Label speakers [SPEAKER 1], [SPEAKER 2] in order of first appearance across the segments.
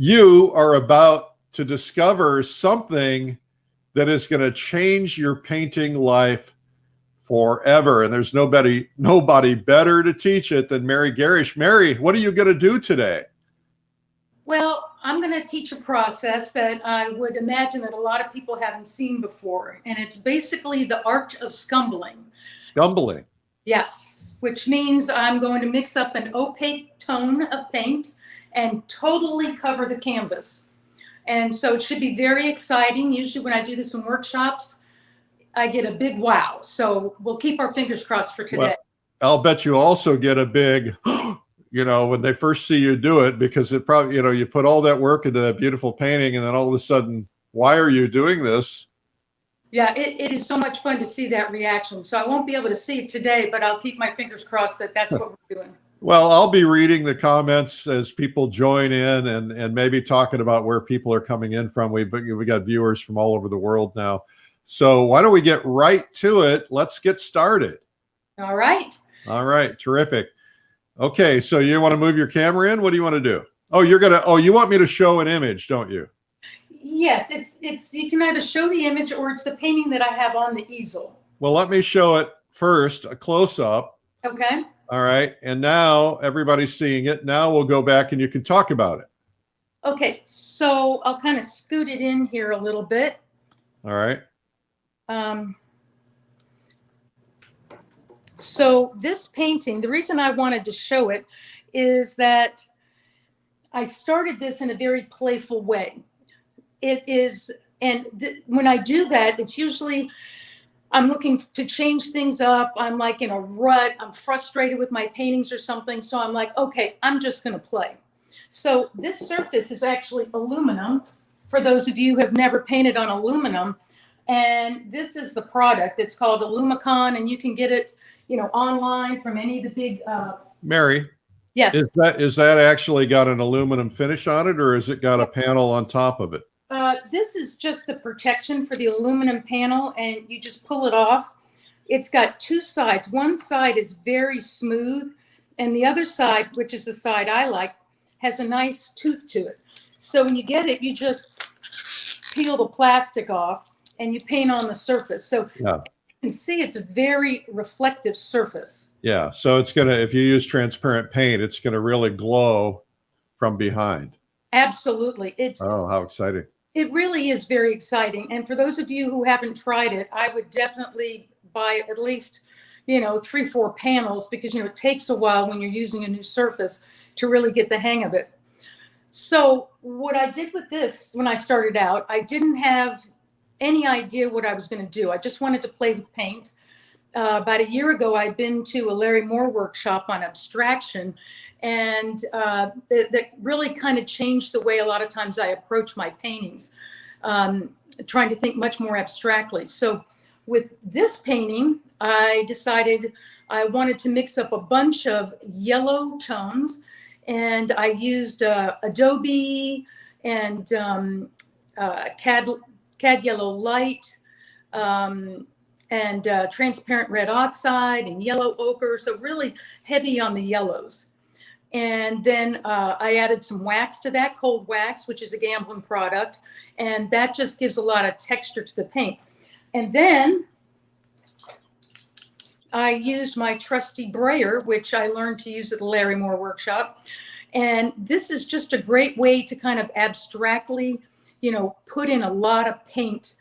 [SPEAKER 1] You are about to discover something that is going to change your painting life forever. And there's nobody better to teach it than Mary Garrish. Mary, what are you going to do today?
[SPEAKER 2] Well, I'm going to teach a process that I would imagine that a lot of people haven't seen before. And it's basically the art of scumbling.
[SPEAKER 1] Scumbling.
[SPEAKER 2] Yes, which means I'm going to mix up an opaque tone of paint and totally cover the canvas. And so it should be very exciting. Usually when I do this in workshops, I get a big wow. So we'll keep our fingers crossed for today.
[SPEAKER 1] Well, I'll bet you also get a big, when they first see you do it, because it probably, you put all that work into that beautiful painting and then all of a sudden, why are you doing this?
[SPEAKER 2] Yeah, it is so much fun to see that reaction. So I won't be able to see it today, but I'll keep my fingers crossed that that's what we're doing.
[SPEAKER 1] Well, I'll be reading the comments as people join in and maybe talking about where people are coming in from. We got viewers from all over the world now. So why don't we get right to it? Let's get started.
[SPEAKER 2] All right.
[SPEAKER 1] All right. Terrific. Okay. So you want to move your camera in? What do you want to do? Oh, you want me to show an image, don't you?
[SPEAKER 2] Yes, it's you can either show the image or it's the painting that I have on the easel.
[SPEAKER 1] Well, let me show it first, a close-up.
[SPEAKER 2] Okay.
[SPEAKER 1] All right. And now everybody's seeing it. Now we'll go back and you can talk about it.
[SPEAKER 2] Okay. So I'll kind of scoot it in here a little bit.
[SPEAKER 1] All right.
[SPEAKER 2] So this painting, the reason I wanted to show it is that I started this in a very playful way. It is, and when I do that, it's usually I'm looking to change things up. I'm like in a rut. I'm frustrated with my paintings or something. So I'm like, okay, I'm just going to play. So this surface is actually aluminum. For those of you who have never painted on aluminum, and this is the product. It's called Alumicon, and you can get it, online from any of the big.
[SPEAKER 1] Mary.
[SPEAKER 2] Yes.
[SPEAKER 1] Is that actually got an aluminum finish on it, or has it got a panel on top of it?
[SPEAKER 2] This is just the protection for the aluminum panel, and you just pull it off. It's got two sides. One side is very smooth, and the other side, which is the side I like, has a nice tooth to it. So when you get it, you just peel the plastic off and you paint on the surface. So
[SPEAKER 1] yeah.
[SPEAKER 2] You can see it's a very reflective surface.
[SPEAKER 1] Yeah. So it's if you use transparent paint, it's going to really glow from behind.
[SPEAKER 2] Absolutely.
[SPEAKER 1] Oh, how exciting.
[SPEAKER 2] It really is very exciting. And for those of you who haven't tried it, I would definitely buy at least, 3-4 panels, because, it takes a while when you're using a new surface to really get the hang of it. So what I did with this when I started out, I didn't have any idea what I was going to do. I just wanted to play with paint. About a year ago, I'd been to a Larry Moore workshop on abstraction, and that really kind of changed the way a lot of times I approach my paintings, trying to think much more abstractly. So with this painting, I decided I wanted to mix up a bunch of yellow tones, and I used Adobe and CAD yellow light, and transparent red oxide and yellow ochre. So really heavy on the yellows. And then I added some wax to that, cold wax, which is a Gamblin product. And that just gives a lot of texture to the paint. And then I used my trusty brayer, which I learned to use at the Larry Moore workshop. And this is just a great way to kind of abstractly, put in a lot of paint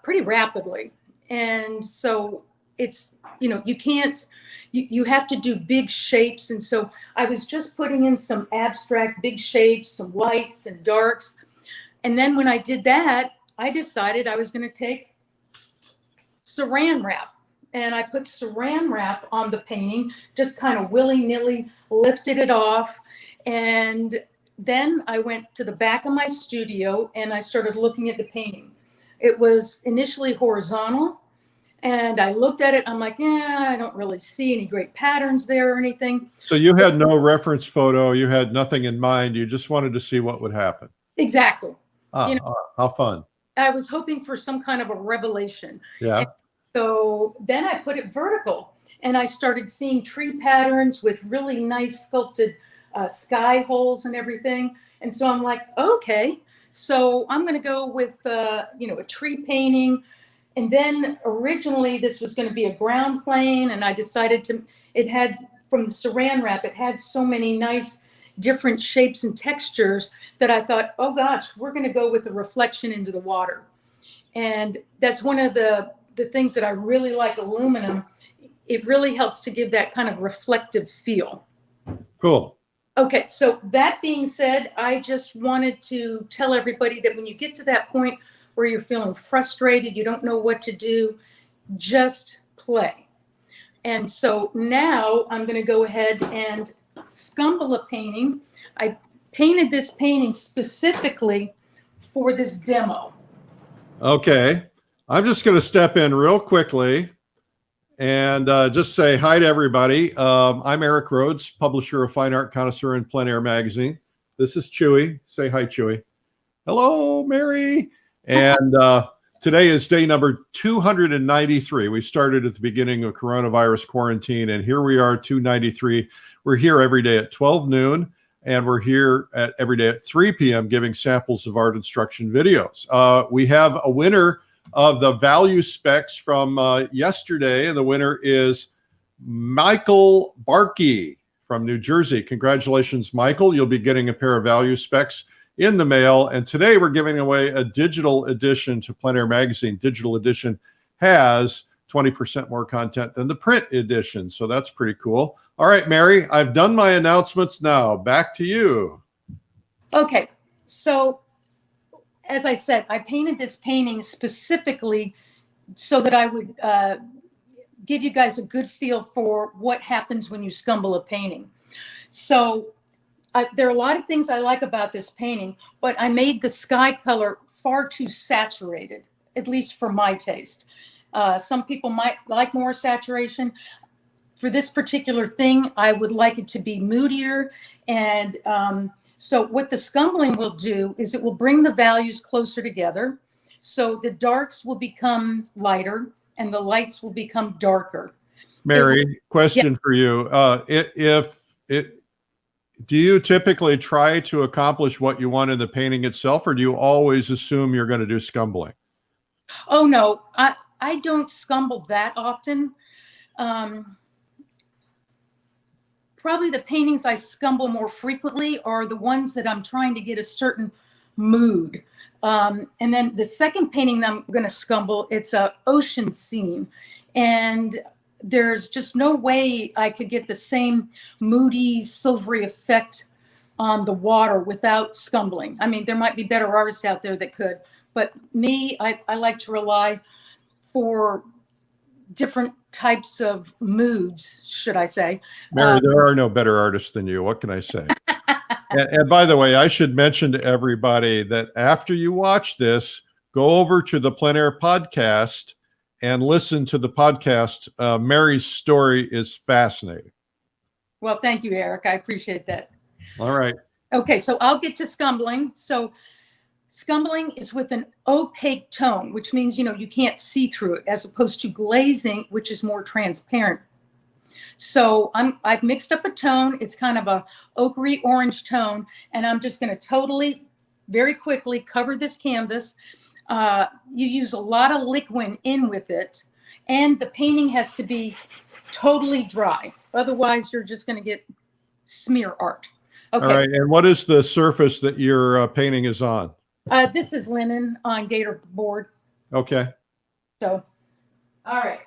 [SPEAKER 2] pretty rapidly. And so it's, you have to do big shapes. And so I was just putting in some abstract big shapes, some lights and darks. And then when I did that, I decided I was going to take saran wrap. And I put saran wrap on the painting, just kind of willy-nilly lifted it off. And then I went to the back of my studio and I started looking at the painting. It was initially horizontal, and I looked at it. I'm like, I don't really see any great patterns there or anything.
[SPEAKER 1] So you had no reference photo. You had nothing in mind. You just wanted to see what would happen.
[SPEAKER 2] Exactly.
[SPEAKER 1] How fun.
[SPEAKER 2] I was hoping for some kind of a revelation.
[SPEAKER 1] Yeah.
[SPEAKER 2] And so then I put it vertical, and I started seeing tree patterns with really nice sculpted sky holes and everything. And so I'm like, okay, so I'm going to go with, a tree painting. And then originally this was going to be a ground plane. And I decided it had, from the saran wrap, it had so many nice different shapes and textures that I thought, oh gosh, we're going to go with a reflection into the water. And that's one of the things that I really like aluminum. It really helps to give that kind of reflective feel.
[SPEAKER 1] Cool.
[SPEAKER 2] Okay, so that being said, I just wanted to tell everybody that when you get to that point where you're feeling frustrated, you don't know what to do, just play. And so now I'm going to go ahead and scumble a painting. I painted this painting specifically for this demo.
[SPEAKER 1] Okay. I'm just going to step in real quickly and just say hi to everybody. I'm Eric Rhoads, publisher of Fine Art Connoisseur and Plein Air magazine. This is Chewy. Say hi, Chewy. Hello, Mary. And today is day number 293. We started at the beginning of coronavirus quarantine, and here we are, 293. We're here every day at 12 noon, and we're here every day at 3 p.m. giving samples of art instruction videos. We have a winner of the value specs from yesterday, and the winner is Michael Barkey from New Jersey. Congratulations, Michael. You'll be getting a pair of value specs in the mail. And today we're giving away a digital edition to Plein Air magazine. Digital edition has 20% more content than the print edition, so that's pretty cool. All right, Mary, I've done my announcements now. Back to you.
[SPEAKER 2] Okay, so as I said, I painted this painting specifically so that I would give you guys a good feel for what happens when you scumble a painting. So there are a lot of things I like about this painting, but I made the sky color far too saturated, at least for my taste. Some people might like more saturation. For this particular thing, I would like it to be moodier. And so what the scumbling will do is it will bring the values closer together. So the darks will become lighter and the lights will become darker.
[SPEAKER 1] Mary, question for you. Do you typically try to accomplish what you want in the painting itself, or do you always assume you're going to do scumbling?
[SPEAKER 2] Oh, no, I don't scumble that often. Probably the paintings I scumble more frequently are the ones that I'm trying to get a certain mood. And then the second painting that I'm going to scumble, it's an ocean scene. And there's just no way I could get the same moody, silvery effect on the water without scumbling. I mean, there might be better artists out there that could, but me, I like to rely for different types of moods, should I say.
[SPEAKER 1] Mary, there are no better artists than you. What can I say? And by the way, I should mention to everybody that after you watch this, go over to the Plein Air podcast and listen to the podcast. Mary's story is fascinating.
[SPEAKER 2] Well, thank you, Eric. I appreciate that.
[SPEAKER 1] All right.
[SPEAKER 2] Okay, so I'll get to scumbling. So scumbling is with an opaque tone, which means, you can't see through it, as opposed to glazing, which is more transparent. So I've mixed up a tone. It's kind of a ochre orange tone, and I'm just going to totally, very quickly cover this canvas. You use a lot of liquid in with it, and the painting has to be totally dry. Otherwise, you're just going to get smear art. Okay.
[SPEAKER 1] All right. And what is the surface that your painting is on?
[SPEAKER 2] This is linen on gator board.
[SPEAKER 1] Okay.
[SPEAKER 2] So, all right.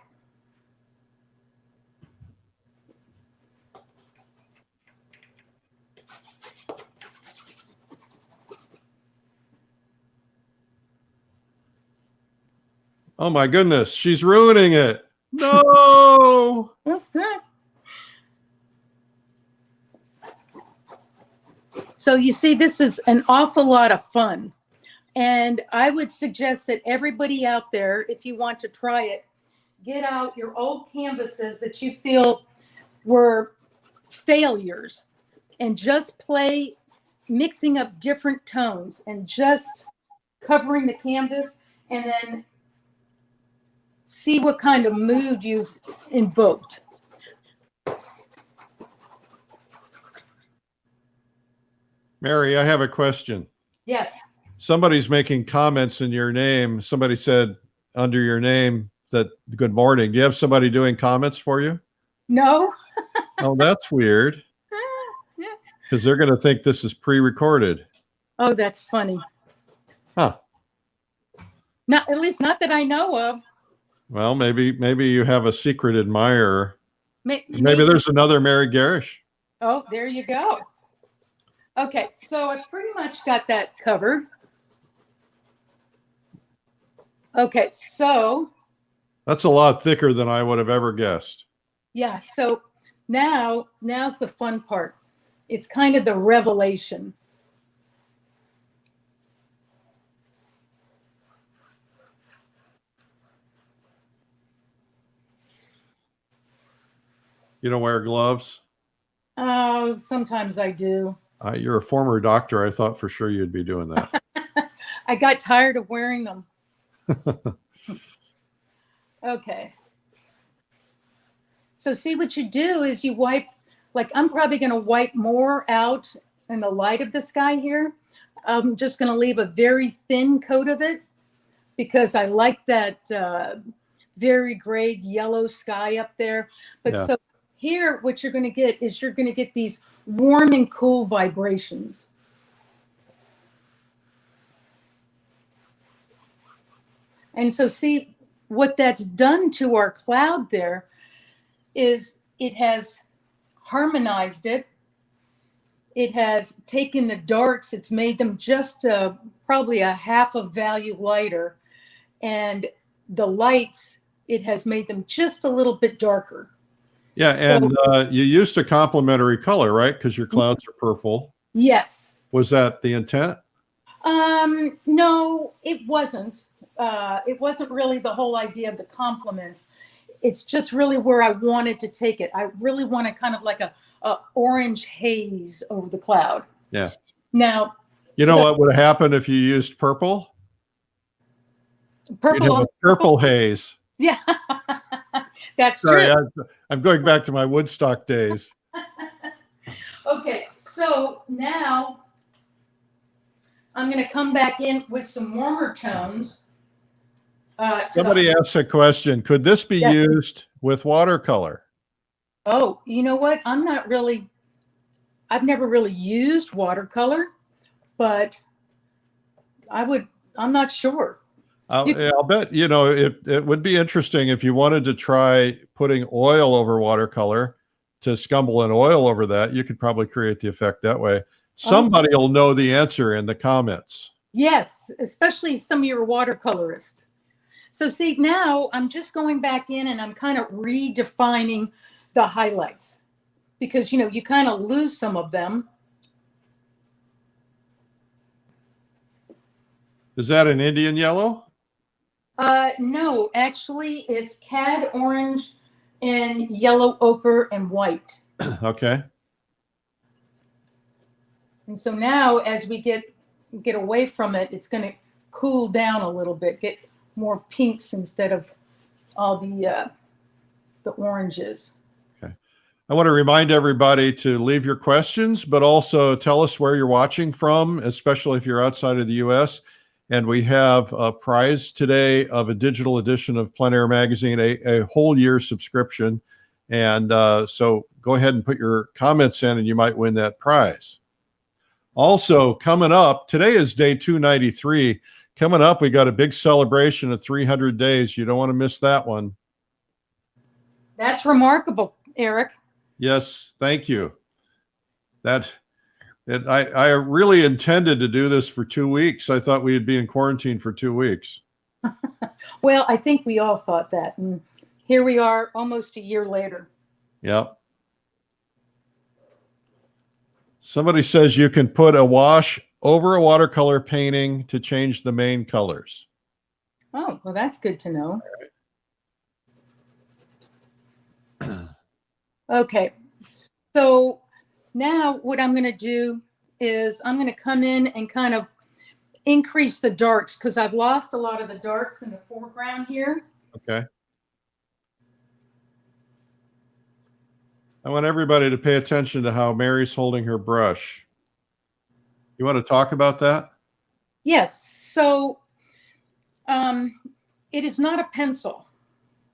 [SPEAKER 1] Oh my goodness, she's ruining it. No.
[SPEAKER 2] So you see, this is an awful lot of fun. And I would suggest that everybody out there, if you want to try it, get out your old canvases that you feel were failures and just play mixing up different tones and just covering the canvas, and then see what kind of mood you've invoked.
[SPEAKER 1] Mary, I have a question.
[SPEAKER 2] Yes.
[SPEAKER 1] Somebody's making comments in your name. Somebody said under your name that good morning. Do you have somebody doing comments for you?
[SPEAKER 2] No.
[SPEAKER 1] Oh, that's weird. Because they're going to think this is pre-recorded.
[SPEAKER 2] Oh, that's funny.
[SPEAKER 1] Huh.
[SPEAKER 2] Not, at least not that I know of.
[SPEAKER 1] Well, maybe you have a secret admirer.
[SPEAKER 2] Maybe
[SPEAKER 1] There's another Mary Garrish.
[SPEAKER 2] Oh, there you go. Okay, so I pretty much got that covered. Okay, so
[SPEAKER 1] That's a lot thicker than I would have ever guessed.
[SPEAKER 2] yeah, so now's the fun part. It's kind of the revelation.
[SPEAKER 1] You don't wear gloves?
[SPEAKER 2] Oh, sometimes I do.
[SPEAKER 1] You're a former doctor. I thought for sure you'd be doing that.
[SPEAKER 2] I got tired of wearing them. Okay. So see, what you do is you wipe, like I'm probably going to wipe more out in the light of the sky here. I'm just going to leave a very thin coat of it because I like that very grayed yellow sky up there. But
[SPEAKER 1] Yeah.
[SPEAKER 2] so here, what you're going to get is you're going to get these warm and cool vibrations. And so see, what that's done to our cloud there is it has harmonized it. It has taken the darks, it's made them just probably a half a value lighter. And the lights, it has made them just a little bit darker.
[SPEAKER 1] Yeah,
[SPEAKER 2] So,
[SPEAKER 1] and you used a complementary color, right? Because your clouds are purple.
[SPEAKER 2] yes.
[SPEAKER 1] Was that the intent?
[SPEAKER 2] No, it wasn't. It wasn't really the whole idea of the compliments. It's just really where I wanted to take it. I really wanted kind of like a orange haze over the cloud.
[SPEAKER 1] Yeah.
[SPEAKER 2] Now,
[SPEAKER 1] you know what would happen if you used purple?
[SPEAKER 2] Purple
[SPEAKER 1] You'd have a purple haze.
[SPEAKER 2] Yeah, that's
[SPEAKER 1] Sorry,
[SPEAKER 2] true.
[SPEAKER 1] I'm going back to my Woodstock days.
[SPEAKER 2] Okay, so now I'm going to come back in with some warmer tones.
[SPEAKER 1] Somebody asked a question. Could this be used with watercolor?
[SPEAKER 2] Oh, you know what? I've never really used watercolor, but I'm not sure.
[SPEAKER 1] I'll bet, it would be interesting if you wanted to try putting oil over watercolor to scumble an oil over that. You could probably create the effect that way. Somebody will know the answer in the comments.
[SPEAKER 2] Yes, especially some of your watercolorists. So see, now I'm just going back in and I'm kind of redefining the highlights because, you kind of lose some of them.
[SPEAKER 1] Is that an Indian yellow?
[SPEAKER 2] No, actually it's cad orange and yellow ochre and white.
[SPEAKER 1] Okay.
[SPEAKER 2] And so now as we get away from it, it's going to cool down a little bit, get more pinks instead of all the oranges.
[SPEAKER 1] Okay. I want to remind everybody to leave your questions, but also tell us where you're watching from, especially if you're outside of the US. And we have a prize today of a digital edition of Plein Air Magazine, a whole year subscription. And so go ahead and put your comments in and you might win that prize. Also coming up, today is day 293. Coming up, we got a big celebration of 300 days. You don't want to miss that one.
[SPEAKER 2] That's remarkable, Eric.
[SPEAKER 1] Yes, thank you. I really intended to do this for 2 weeks. I thought we'd be in quarantine for 2 weeks.
[SPEAKER 2] Well, I think we all thought that. And here we are almost a year later.
[SPEAKER 1] Yep. Somebody says you can put a wash over a watercolor painting to change the main colors.
[SPEAKER 2] Oh, well, that's good to know. Okay. So now what I'm going to do is I'm going to come in and kind of increase the darks because I've lost a lot of the darks in the foreground here.
[SPEAKER 1] Okay. I want everybody to pay attention to how Mary's holding her brush. You want to talk about that?
[SPEAKER 2] Yes. So it is not a pencil.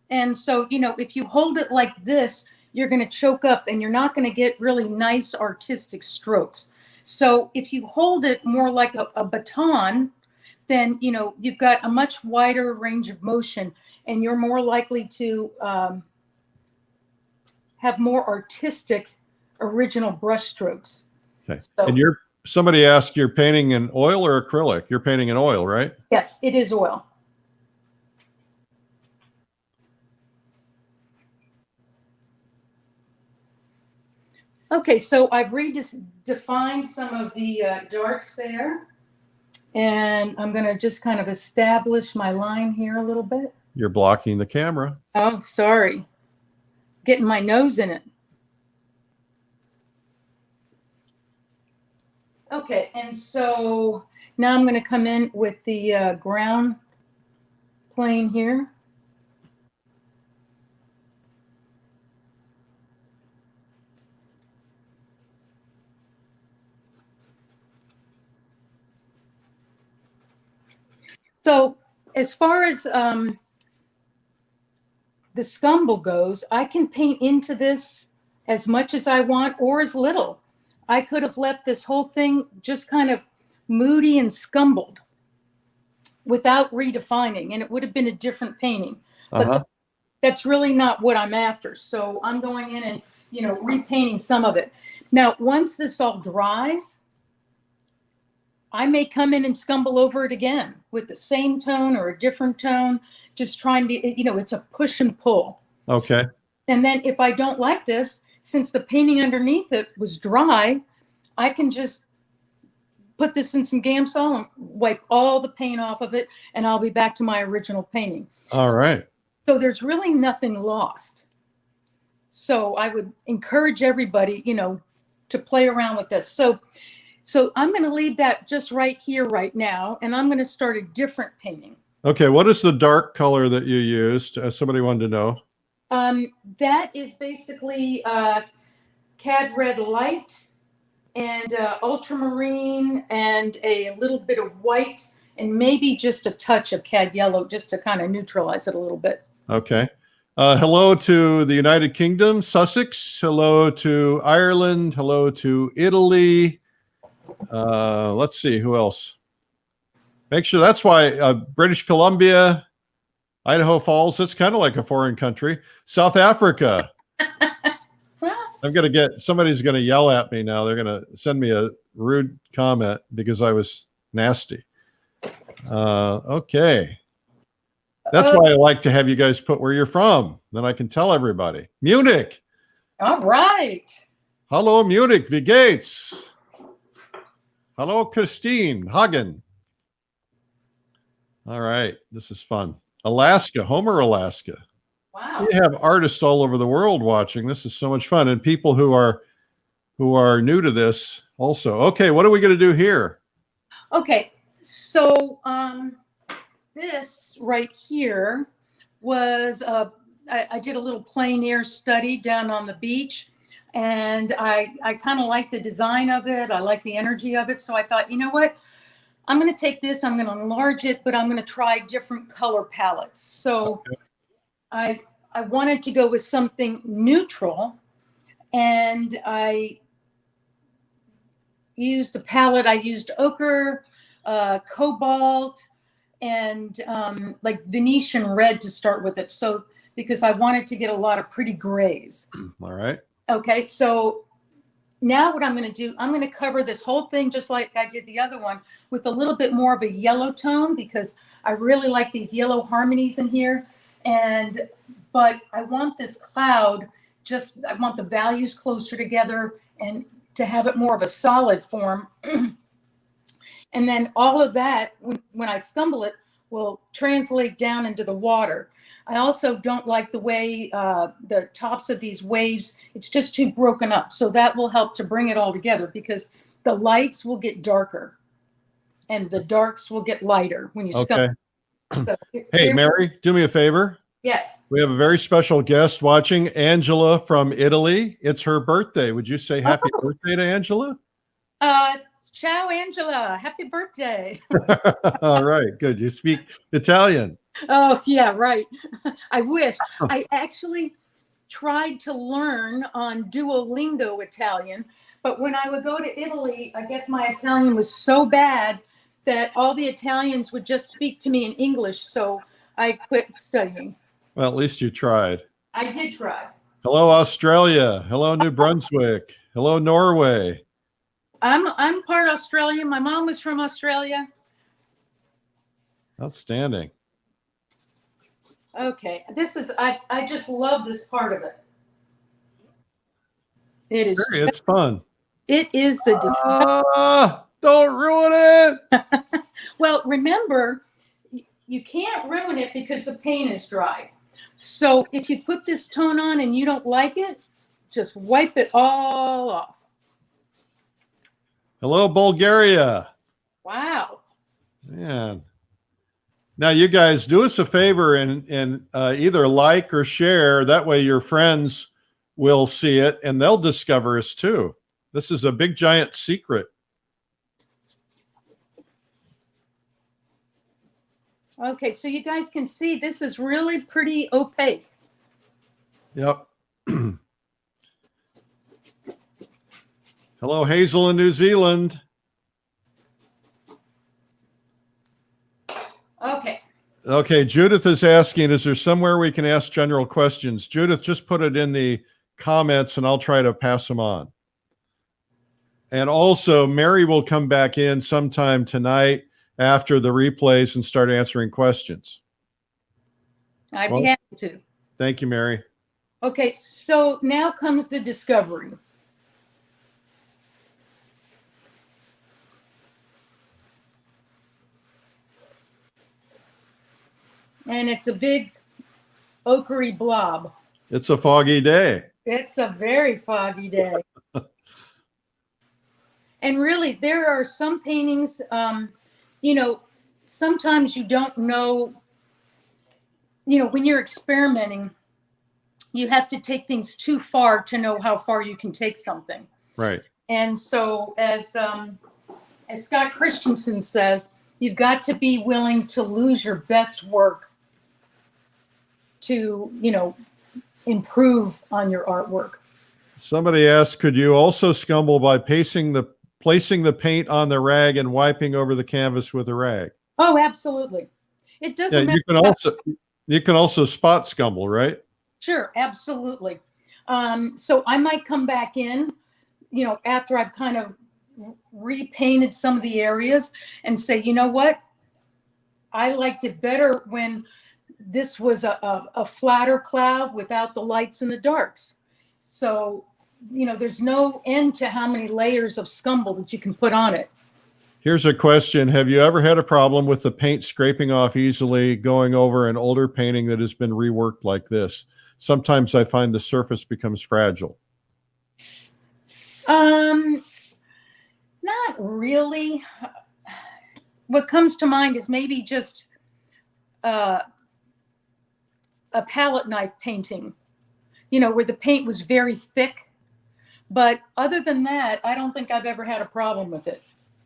[SPEAKER 2] And so, if you hold it like this, you're going to choke up and you're not going to get really nice artistic strokes. So if you hold it more like a baton, then, you've got a much wider range of motion and you're more likely to have more artistic original brush strokes.
[SPEAKER 1] Okay.
[SPEAKER 2] So,
[SPEAKER 1] And somebody asked, you're painting in oil or acrylic? You're painting in oil, right?
[SPEAKER 2] yes, it is oil. Okay, so I've redefined some of the darks there, and I'm going to just kind of establish my line here a little bit.
[SPEAKER 1] You're blocking the camera.
[SPEAKER 2] Oh, sorry. Getting my nose in it. Okay, and so now I'm going to come in with the ground plane here. So as far as the scumble goes, I can paint into this as much as I want or as little. I could have left this whole thing just kind of moody and scumbled without redefining, and it would have been a different painting. But that's really not what I'm after. So I'm going in and, repainting some of it. Now, once this all dries, I may come in and scumble over it again with the same tone or a different tone, just trying to, it's a push and pull.
[SPEAKER 1] Okay.
[SPEAKER 2] And then if I don't like this, since the painting underneath it was dry, I can just put this in some Gamsol and wipe all the paint off of it, and I'll be back to my original painting.
[SPEAKER 1] All right.
[SPEAKER 2] So there's really nothing lost. So I would encourage everybody, to play around with this. So I'm going to leave that just right here right now, and I'm going to start a different painting.
[SPEAKER 1] Okay, what is the dark color that you used? Somebody wanted to know.
[SPEAKER 2] That is basically Cad Red Light and ultramarine and a little bit of white and maybe just a touch of Cad Yellow just to kind of neutralize it a little bit.
[SPEAKER 1] Okay. Hello to the United Kingdom, Sussex. Hello to Ireland. Hello to Italy. Let's see, who else? Make sure that's why British Columbia, Idaho Falls, it's kind of like a foreign country. South Africa. Somebody's going to yell at me now. They're going to send me a rude comment because I was nasty. Okay. That's why I like to have you guys put where you're from. Then I can tell everybody. Munich.
[SPEAKER 2] All right.
[SPEAKER 1] Hello, Munich. Wie geht's? Hello, Christine Hagen. All right. This is fun. Alaska, Homer, Alaska.
[SPEAKER 2] Wow.
[SPEAKER 1] We have artists all over the world watching. This is so much fun. And people who are new to this also. Okay, what are we going to do here?
[SPEAKER 2] Okay, so this right here was I did a little plein air study down on the beach, and I kind of like the design of it. I like the energy of it. So I thought, you know what? I'm going to take this, I'm going to enlarge it, but I'm going to try different color palettes. So okay. I wanted to go with something neutral, and I used a palette. I used ochre, cobalt, and like Venetian red to start with it. So because I wanted to get a lot of pretty grays.
[SPEAKER 1] All right.
[SPEAKER 2] Okay, so now what I'm going to do, I'm going to cover this whole thing just like I did the other one with a little bit more of a yellow tone because I really like these yellow harmonies in here. But I want this cloud, I want the values closer together and to have it more of a solid form. And then all of that, when I scumble it, will translate down into the water. I also don't like the way the tops of these waves, it's just too broken up. So that will help to bring it all together because the lights will get darker and the darks will get lighter when you scumble. So
[SPEAKER 1] hey, Mary, do me a favor.
[SPEAKER 2] Yes.
[SPEAKER 1] We have a very special guest watching, Angela from Italy. It's her birthday. Would you say happy birthday to Angela?
[SPEAKER 2] Ciao, Angela. Happy birthday.
[SPEAKER 1] All right, good. You speak Italian.
[SPEAKER 2] Oh, yeah, right. I wish. I actually tried to learn on Duolingo Italian, but when I would go to Italy, I guess my Italian was so bad that all the Italians would just speak to me in English, so I quit studying.
[SPEAKER 1] Well, at least you tried.
[SPEAKER 2] I did try.
[SPEAKER 1] Hello, Australia. Hello, New Brunswick. Hello, Norway.
[SPEAKER 2] I'm part Australian. My mom was from Australia.
[SPEAKER 1] Outstanding.
[SPEAKER 2] Okay, this is I just love this part of it. It is
[SPEAKER 1] It's fun.
[SPEAKER 2] it is the
[SPEAKER 1] Don't ruin it.
[SPEAKER 2] well, remember, you can't ruin it because the paint is dry. So if you put this tone on and you don't like it, just wipe it all off.
[SPEAKER 1] Hello, Bulgaria.
[SPEAKER 2] Wow.
[SPEAKER 1] Man. Now, you guys do us a favor and either like or share. That way your friends will see it and they'll discover us too. This is a big, giant secret.
[SPEAKER 2] Okay, so you guys can see this is really pretty opaque.
[SPEAKER 1] Yep. Hello, Hazel in New Zealand.
[SPEAKER 2] Okay.
[SPEAKER 1] Okay, Judith is asking, is there somewhere we can ask general questions? Judith, just put it in the comments and I'll try to pass them on. And also, Mary will come back in sometime tonight after the replays and start answering questions.
[SPEAKER 2] I'd be happy to.
[SPEAKER 1] Thank you, Mary.
[SPEAKER 2] Okay, so now comes the discovery. And it's a big ochery blob.
[SPEAKER 1] It's a foggy day.
[SPEAKER 2] It's a very foggy day. And really, there are some paintings, sometimes you don't know, when you're experimenting, you have to take things too far to know how far you can take something.
[SPEAKER 1] Right.
[SPEAKER 2] And so as Scott Christensen says, you've got to be willing to lose your best work to, improve on your artwork.
[SPEAKER 1] Somebody asked, could you also scumble by placing the paint on the rag and wiping over the canvas with a rag?
[SPEAKER 2] Oh, absolutely. It doesn't matter.
[SPEAKER 1] You can also spot scumble, right?
[SPEAKER 2] Sure, absolutely. So I might come back in, after I've kind of repainted some of the areas and say, you know what? I liked it better when this was a flatter cloud without the lights and the darks. So, there's no end to how many layers of scumble that you can put on it.
[SPEAKER 1] Here's a question. Have you ever had a problem with the paint scraping off easily going over an older painting that has been reworked like this? Sometimes I find the surface becomes fragile.
[SPEAKER 2] Not really. What comes to mind is maybe just a palette knife painting, where the paint was very thick. But other than that, I don't think I've ever had a problem with it.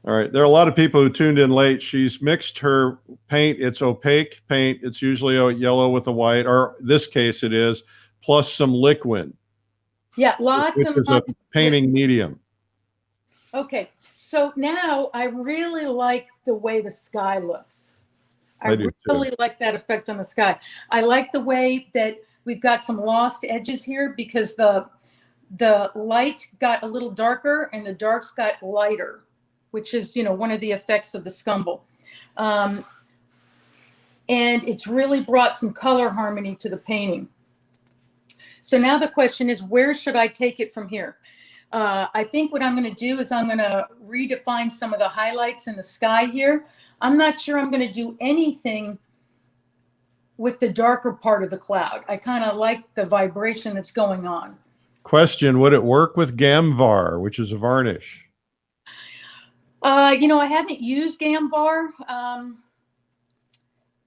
[SPEAKER 1] All right. There are a lot of people who tuned in late. She's mixed her paint. It's opaque paint. It's usually a yellow with a white, or this case it is, plus some liquid.
[SPEAKER 2] Yeah, lots
[SPEAKER 1] and lots. It's a painting medium.
[SPEAKER 2] Okay. So now I really like the way the sky looks. I really like that effect on the sky. I like the way that we've got some lost edges here because the light got a little darker and the darks got lighter, which is, one of the effects of the scumble. And it's really brought some color harmony to the painting. So now the question is, where should I take it from here? I think what I'm going to do is I'm going to redefine some of the highlights in the sky here. I'm not sure I'm going to do anything with the darker part of the cloud. I kind of like the vibration that's going on. Question,
[SPEAKER 1] would it work with Gamvar, which is a varnish?
[SPEAKER 2] I haven't used Gamvar.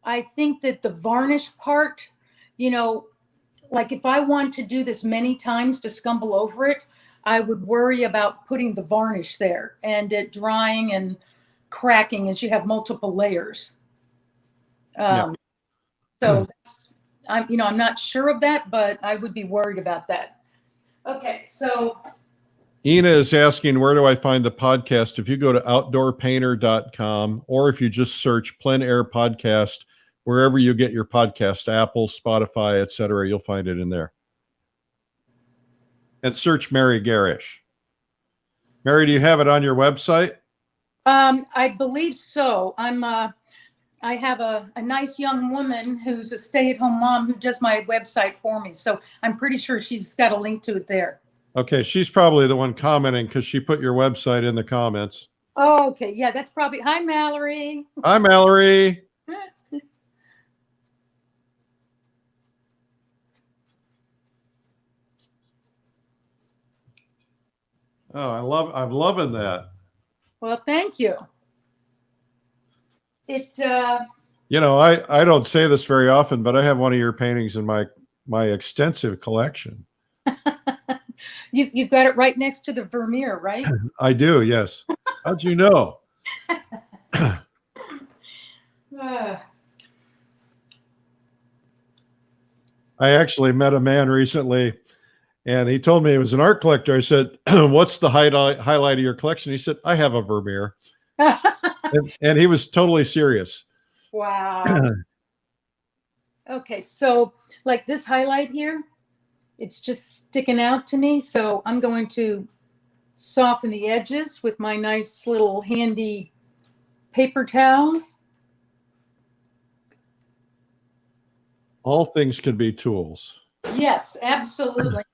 [SPEAKER 2] I think that the varnish part, like if I want to do this many times to scumble over it, I would worry about putting the varnish there and it drying and cracking as you have multiple layers.
[SPEAKER 1] Yeah.
[SPEAKER 2] So I'm not sure of that, but I would be worried about that. Okay, so
[SPEAKER 1] Ina is asking, where do I find the podcast? If you go to outdoorpainter.com, or if you just search Plein Air Podcast, wherever you get your podcast, Apple, Spotify, etc., you'll find it in there. And search Mary Garrish. Mary, do you have it on your website?
[SPEAKER 2] I believe so. I have a nice young woman who's a stay-at-home mom who does my website for me. So I'm pretty sure she's got a link to it there.
[SPEAKER 1] Okay, she's probably the one commenting because she put your website in the comments.
[SPEAKER 2] Oh, okay. Yeah, that's probably. Hi, Mallory.
[SPEAKER 1] Hi, Mallory. Oh, I'm loving that.
[SPEAKER 2] Well, thank you.
[SPEAKER 1] You know, I don't say this very often, but I have one of your paintings in my extensive collection.
[SPEAKER 2] You've got it right next to the Vermeer, right?
[SPEAKER 1] I do, yes. How'd you know? I actually met a man recently, and he told me he was an art collector. I said, what's the highlight of your collection? He said, I have a Vermeer. and he was totally serious.
[SPEAKER 2] Wow. Okay, so like this highlight here, it's just sticking out to me. So I'm going to soften the edges with my nice little handy paper towel.
[SPEAKER 1] All things can be tools.
[SPEAKER 2] Yes, absolutely.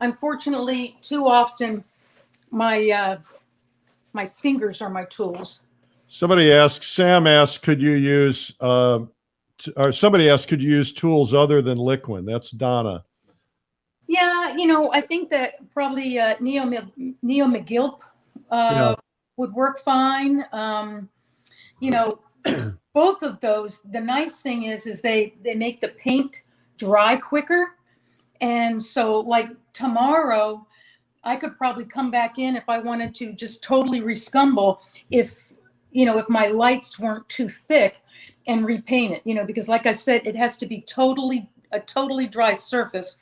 [SPEAKER 2] Unfortunately, too often my my fingers are my tools.
[SPEAKER 1] Somebody asked, Sam asked, could you use, or somebody asked, could you use tools other than liquid? That's Donna.
[SPEAKER 2] Yeah, I think that probably Neo McGilp would work fine. Both of those, the nice thing is they make the paint dry quicker. And so like tomorrow, I could probably come back in if I wanted to just totally rescumble if my lights weren't too thick and repaint it, because like I said, it has to be a totally dry surface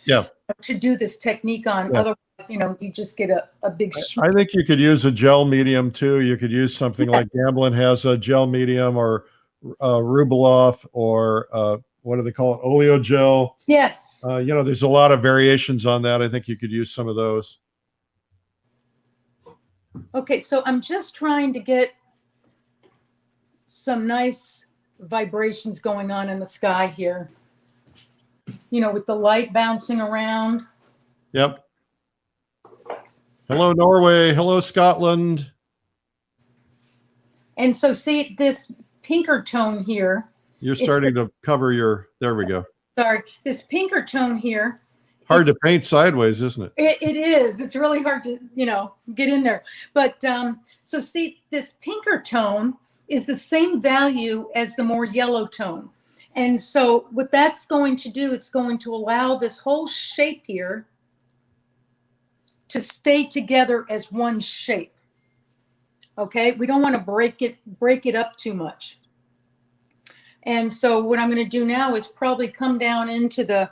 [SPEAKER 2] to do this technique on. Yeah. Otherwise, you just get a big
[SPEAKER 1] I think you could use a gel medium too. You could use something like Gamblin has a gel medium, or Rubloff, or what do they call it? Oleo gel.
[SPEAKER 2] Yes.
[SPEAKER 1] There's a lot of variations on that. I think you could use some of those.
[SPEAKER 2] Okay, so I'm just trying to get some nice vibrations going on in the sky here, with the light bouncing around.
[SPEAKER 1] Yep. Hello, Norway. Hello, Scotland.
[SPEAKER 2] And so see this pinker tone here.
[SPEAKER 1] You're starting to cover there we go.
[SPEAKER 2] Sorry, this pinker tone here.
[SPEAKER 1] Hard to paint sideways, isn't it?
[SPEAKER 2] It is. It's really hard to, get in there. But so see, this pinker tone is the same value as the more yellow tone. And so what that's going to do, it's going to allow this whole shape here to stay together as one shape. Okay, we don't want to break it up too much. And so what I'm going to do now is probably come down into the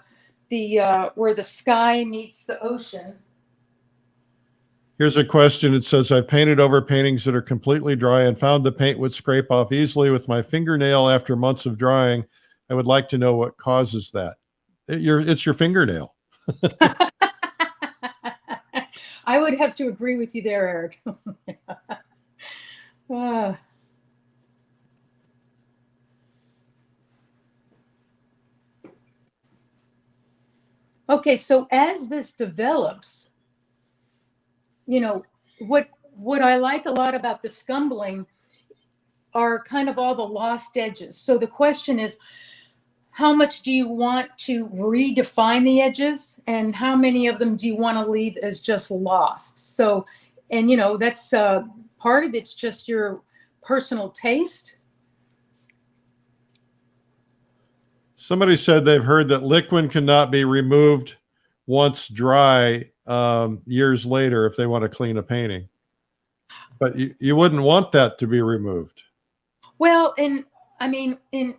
[SPEAKER 2] where the sky meets the ocean.
[SPEAKER 1] Here's a question. It says, I've painted over paintings that are completely dry and found the paint would scrape off easily with my fingernail after months of drying. I would like to know what causes that. It's your fingernail.
[SPEAKER 2] I would have to agree with you there, Eric. Okay, so as this develops, what I like a lot about the scumbling are kind of all the lost edges. So the question is, how much do you want to redefine the edges, and how many of them do you want to leave as just lost? So, and that's part of it's just your personal taste.
[SPEAKER 1] Somebody said they've heard that liquid cannot be removed once dry. years later if they want to clean a painting. But you wouldn't want that to be removed.
[SPEAKER 2] Well, and I mean, in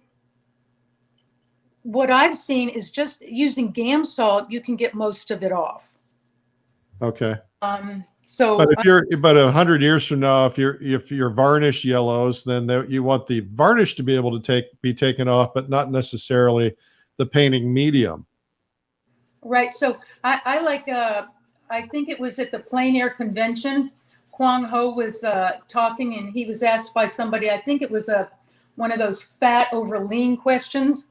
[SPEAKER 2] what I've seen is just using Gam salt, you can get most of it off.
[SPEAKER 1] Okay.
[SPEAKER 2] So,
[SPEAKER 1] but if you're, but 100 years from now, if your varnish yellows, then you want the varnish to be able to be taken off, but not necessarily the painting medium.
[SPEAKER 2] right. So I like, I think it was at the Plein Air Convention, Kwang Ho was talking, and he was asked by somebody, I think it was one of those fat over lean questions.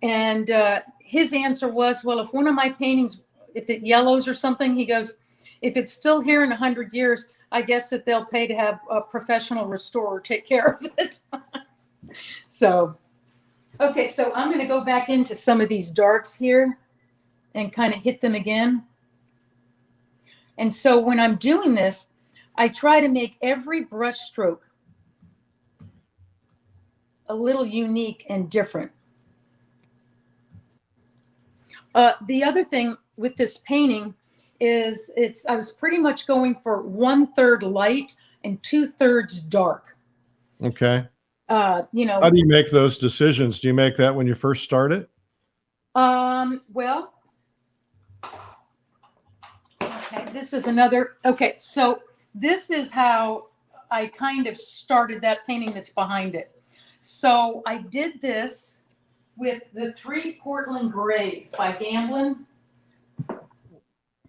[SPEAKER 2] And his answer was, well, if one of my paintings, if it yellows or something, he goes, if it's still here in 100 years, I guess that they'll pay to have a professional restorer take care of it. So, okay, so I'm going to go back into some of these darks here and kind of hit them again. And so when I'm doing this, I try to make every brush stroke a little unique and different. The other thing with this painting is I was pretty much going for 1/3 light and 2/3 dark.
[SPEAKER 1] Okay.
[SPEAKER 2] You know,
[SPEAKER 1] how do you make those decisions? Do you make that when you first start it?
[SPEAKER 2] Well, okay, this is another, okay, so this is how I kind of started that painting that's behind it. So I did this with the 3 Portland Grays by Gamblin.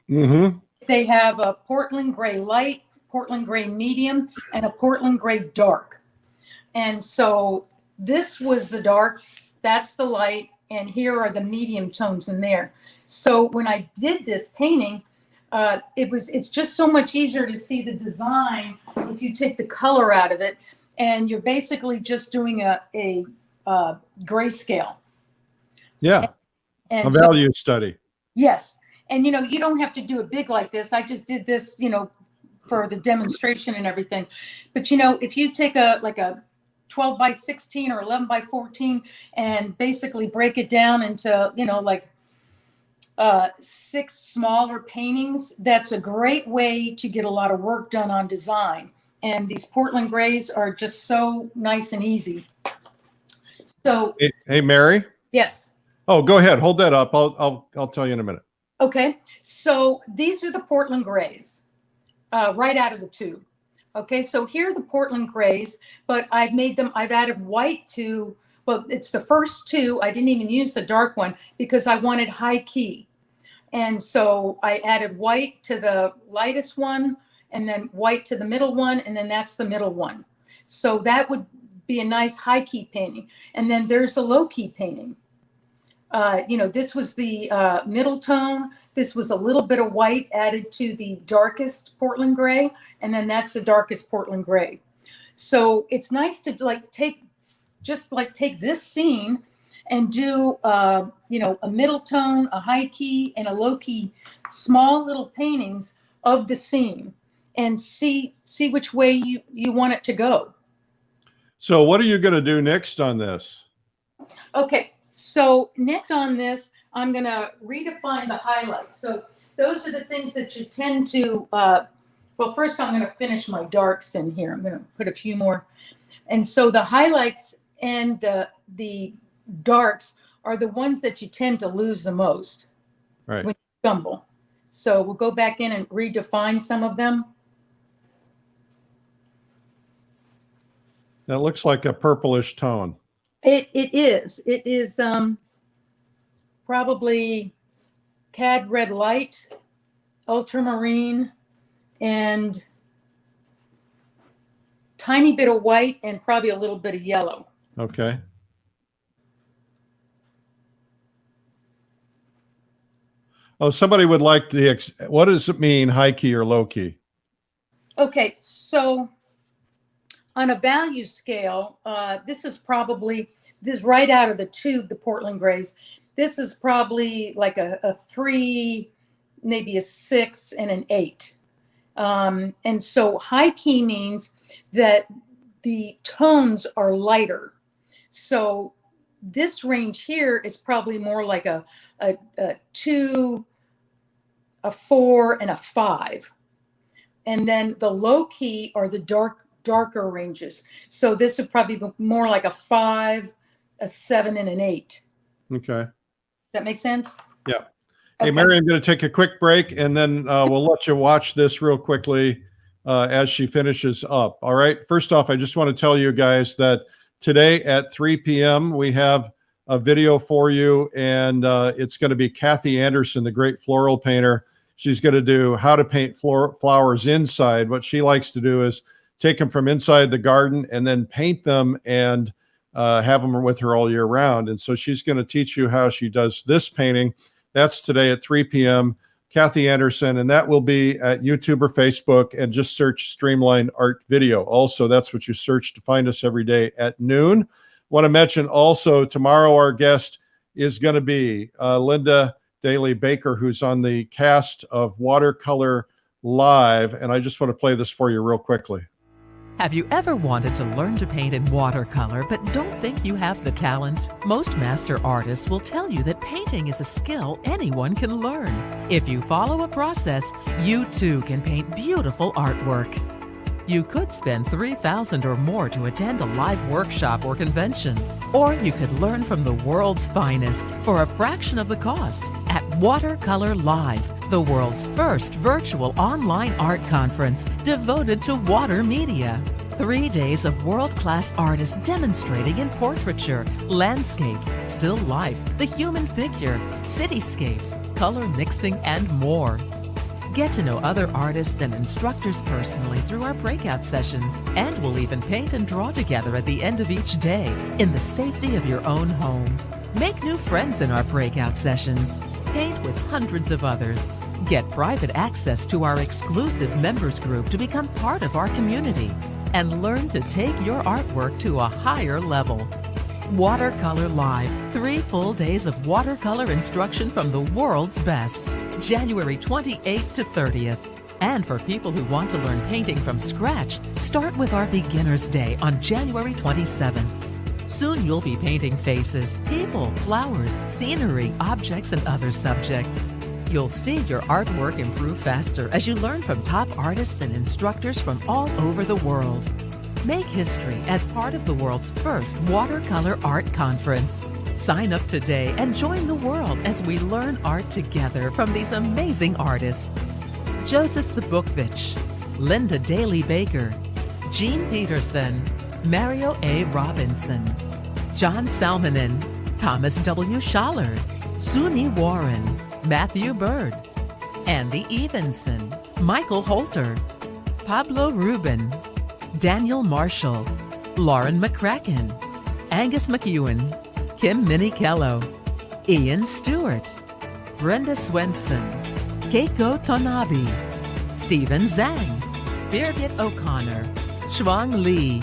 [SPEAKER 1] Mm-hmm.
[SPEAKER 2] They have a Portland Gray Light, Portland Gray Medium, and a Portland Gray Dark. And so this was the dark, that's the light, and here are the medium tones in there. So when I did this painting, it's just so much easier to see the design if you take the color out of it, and you're basically just doing a grayscale.
[SPEAKER 1] Yeah,
[SPEAKER 2] and
[SPEAKER 1] a value study.
[SPEAKER 2] Yes. And, you know, you don't have to do it big like this. I just did this, you know, for the demonstration and everything. But, you know, if you take like a 12 by 16 or 11 by 14 and basically break it down into, you know, like 6 smaller paintings, that's a great way to get a lot of work done on design. And these Portland Grays are just so nice and easy. So,
[SPEAKER 1] hey Mary.
[SPEAKER 2] Yes.
[SPEAKER 1] Oh, go ahead. Hold that up. I'll tell you in a minute.
[SPEAKER 2] Okay, so these are the Portland Grays, right out of the tube. Okay, so here are the Portland Grays, but I've added white to, well, it's the first 2. I didn't even use the dark one because I wanted high key. And so I added white to the lightest one, and then white to the middle one, and then that's the middle one. So that would be a nice high key painting. And then there's a low key painting. You know, this was the middle tone. This was a little bit of white added to the darkest Portland Gray, and then that's the darkest Portland Gray. So it's nice to take this scene and do you know, a middle tone, a high key, and a low key, small little paintings of the scene, and see which way you want it to go.
[SPEAKER 1] So what are you going to do next on this?
[SPEAKER 2] Okay. So next on this, I'm going to redefine the highlights. So those are the things that you tend to, well, first I'm going to finish my darks in here. I'm going to put a few more. And so the highlights and the darks are the ones that you tend to lose the most, right, when you stumble. So we'll go back in and redefine some of them.
[SPEAKER 1] That looks like a purplish tone.
[SPEAKER 2] It is. It is probably cad red light, ultramarine, and tiny bit of white, and probably a little bit of yellow.
[SPEAKER 1] Okay. Oh, somebody would like what does it mean, high key or low key? Okay, so
[SPEAKER 2] on a value scale, this is right out of the tube, the Portland Grays. This is probably like a 3, maybe a 6, and an 8. And so high key means that the tones are lighter. So this range here is probably more like a 2, a 4, and a 5. And then the low key are the darker ranges. So this would probably be more like a 5, a 7, and an 8.
[SPEAKER 1] Okay.
[SPEAKER 2] Does that make sense?
[SPEAKER 1] Yeah. Hey, Mary, I'm going to take a quick break, and then we'll let you watch this real quickly as she finishes up. All right. First off, I just want to tell you guys that today at 3 p.m., we have a video for you, and it's going to be Kathy Anderson, the great floral painter. She's going to do how to paint flowers inside. What she likes to do is take them from inside the garden and then paint them and have them with her all year round. And so she's going to teach you how she does this painting. That's today at 3 p.m. Kathy Anderson, and that will be at YouTube or Facebook, and just search Streamline Art Video. Also, that's what you search to find us every day at noon. Want to mention also, tomorrow our guest is going to be Linda Daly Baker, who's on the cast of Watercolor Live, and I just want to play this for you real quickly.
[SPEAKER 3] Have you ever wanted to learn to paint in watercolor but don't think you have the talent? Most master artists will tell you that painting is a skill anyone can learn. If you follow a process, you too can paint beautiful artwork. You could spend $3,000 or more to attend a live workshop or convention. Or you could learn from the world's finest for a fraction of the cost at Watercolor Live, the world's first virtual online art conference devoted to water media. 3 days of world-class artists demonstrating in portraiture, landscapes, still life, the human figure, cityscapes, color mixing, and more. Get to know other artists and instructors personally through our breakout sessions, and we'll even paint and draw together at the end of each day in the safety of your own home. Make new friends in our breakout sessions. Paint with hundreds of others. Get private access to our exclusive members group to become part of our community, and learn to take your artwork to a higher level. Watercolor Live, 3 full days of watercolor instruction from the world's best. January 28th to 30th. And for people who want to learn painting from scratch, start with our Beginner's Day on January 27th. Soon you'll be painting faces, people, flowers, scenery, objects, and other subjects. You'll see your artwork improve faster as you learn from top artists and instructors from all over the world. Make history as part of the world's first watercolor art conference. Sign up today and join the world as we learn art together from these amazing artists. Joseph Zbukvich, Linda Daly Baker, Jean Peterson, Mario A. Robinson, John Salmonen, Thomas W. Schaller, Suni Warren, Matthew Bird, Andy Evenson, Michael Holter, Pablo Rubin, Daniel Marshall, Lauren McCracken, Angus McEwen, Kim Minikello, Ian Stewart, Brenda Swenson, Keiko Tonabe, Stephen Zhang, Birgit O'Connor, Shuang Li,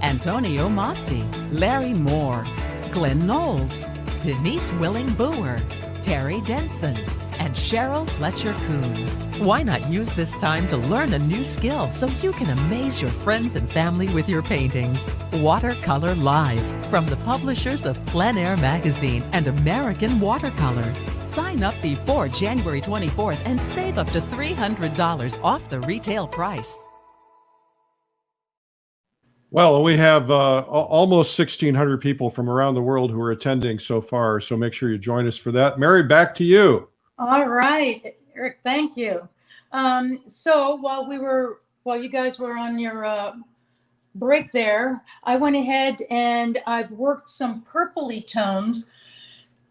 [SPEAKER 3] Antonio Masi, Larry Moore, Glenn Knowles, Denise Willing-Boer, Terry Denson, and Cheryl Fletcher-Kuhn. Why not use this time to learn a new skill so you can amaze your friends and family with your paintings? Watercolor Live, from the publishers of Plein Air Magazine and American Watercolor. Sign up before January 24th and save up to $300 off the retail price.
[SPEAKER 1] Well, we have almost 1,600 people from around the world who are attending so far, so make sure you join us for that. Mary, back to you.
[SPEAKER 2] All right, Eric, thank you. So while you guys were on your break there, I went ahead and I've worked some purpley tones,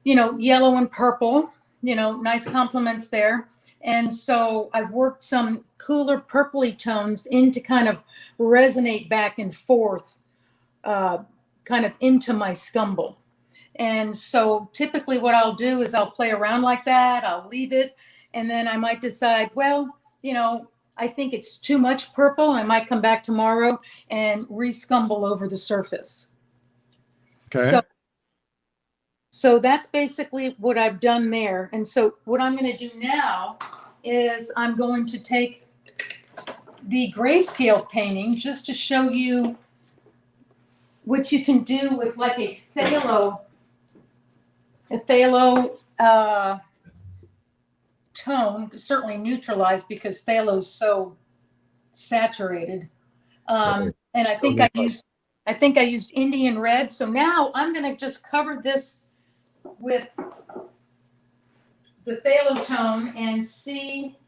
[SPEAKER 2] yellow and purple, nice complements there. And so I've worked some cooler purpley tones in to kind of resonate back and forth, kind of into my scumble. And so typically what I'll do is I'll play around like that. I'll leave it. And then I might decide, well, I think it's too much purple. I might come back tomorrow and re-scumble over the surface.
[SPEAKER 1] Okay.
[SPEAKER 2] So that's basically what I've done there. And so what I'm going to do now is I'm going to take the grayscale painting just to show you what you can do with like a phthalo tone, certainly neutralized because phthalo's so saturated. And I think I used Indian red. So now I'm going to just cover this with the phthalo tone and see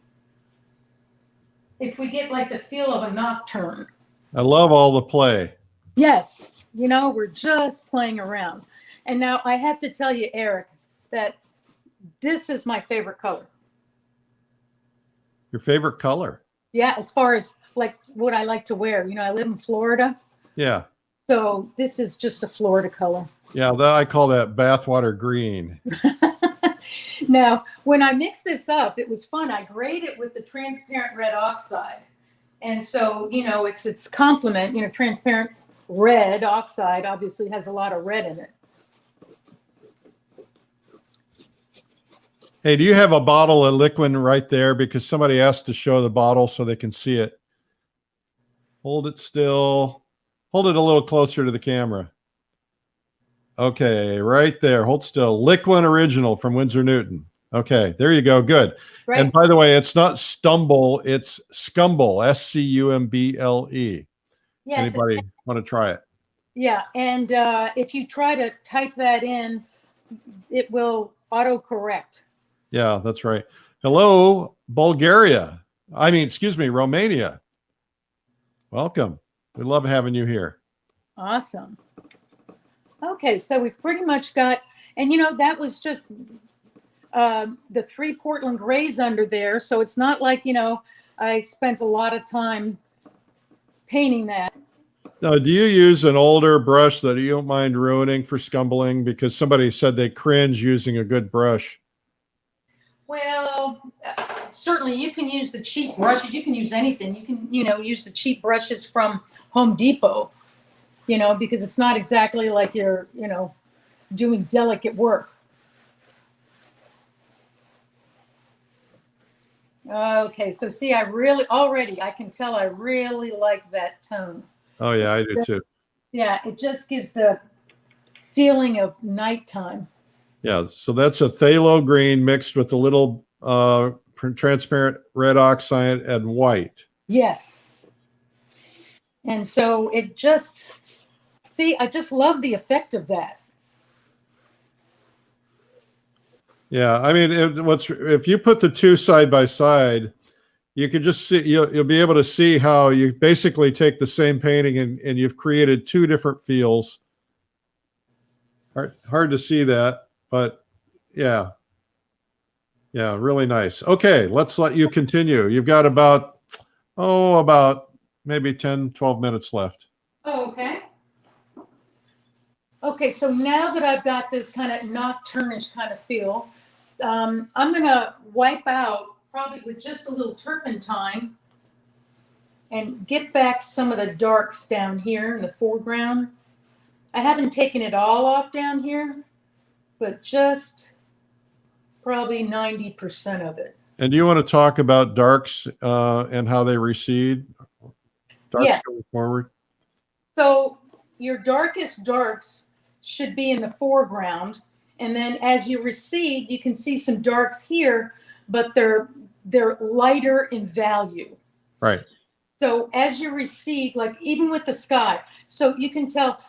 [SPEAKER 2] if we get like the feel of a nocturne.
[SPEAKER 1] I love all the play.
[SPEAKER 2] Yes, you know, we're just playing around. And now I have to tell you, Eric, that this is my favorite color.
[SPEAKER 1] Your favorite color?
[SPEAKER 2] Yeah, as far as like what I like to wear. You know, I live in Florida.
[SPEAKER 1] Yeah.
[SPEAKER 2] So this is just a Florida color.
[SPEAKER 1] Yeah, I call that bathwater green.
[SPEAKER 2] Now, when I mixed this up, it was fun. I grayed it with the transparent red oxide. And so, you know, it's its complement, you know, transparent red oxide obviously has a lot of red in it.
[SPEAKER 1] Hey, do you have a bottle of liquid right there? Because somebody asked to show the bottle so they can see it. Hold it still. Hold it a little closer to the camera. Okay, right there. Hold still. Liquid Original from Winsor Newton. Okay, there you go. Good.
[SPEAKER 2] Right.
[SPEAKER 1] And by the way, it's not Stumble, it's Scumble, S-C-U-M-B-L-E.
[SPEAKER 2] Yes.
[SPEAKER 1] Anybody want to try it?
[SPEAKER 2] Yeah, and if you try to type that in, it will autocorrect.
[SPEAKER 1] Yeah, that's right. Hello, Bulgaria. Romania. Welcome. We love having you here.
[SPEAKER 2] Awesome. Okay, so we've pretty much got, and you know, that was just the 3 Portland grays under there. So it's not like, you know, I spent a lot of time painting that.
[SPEAKER 1] Now, do you use an older brush that you don't mind ruining for scumbling? Because somebody said they cringe using a good brush.
[SPEAKER 2] Well, certainly you can use the cheap brushes. You can use anything. You can, you know, use the cheap brushes from Home Depot, you know, because it's not exactly like you're, you know, doing delicate work. Okay, so see, I can tell I really like that tone.
[SPEAKER 1] Oh, yeah, I do too.
[SPEAKER 2] Yeah, it just gives the feeling of nighttime.
[SPEAKER 1] Yeah, so that's a phthalo green mixed with a little transparent red oxide and white.
[SPEAKER 2] Yes. And so it just, see, I just love the effect of that.
[SPEAKER 1] Yeah, I mean, if you put the two side by side, you can just see, you'll be able to see how you basically take the same painting and you've created 2 different feels. Hard to see that, but yeah. Yeah, really nice. Okay, let's let you continue. You've got about maybe 10, 12 minutes left.
[SPEAKER 2] Oh, okay. Okay, so now that I've got this kind of nocturnish kind of feel, I'm going to wipe out probably with just a little turpentine and get back some of the darks down here in the foreground. I haven't taken it all off down here, but just probably 90% of it.
[SPEAKER 1] And do you want to talk about darks and how they recede? Darks going forward?
[SPEAKER 2] So your darkest darks should be in the foreground. And then as you recede, you can see some darks here, but they're lighter in value.
[SPEAKER 1] Right.
[SPEAKER 2] So as you recede, like even with the sky, so you can tell,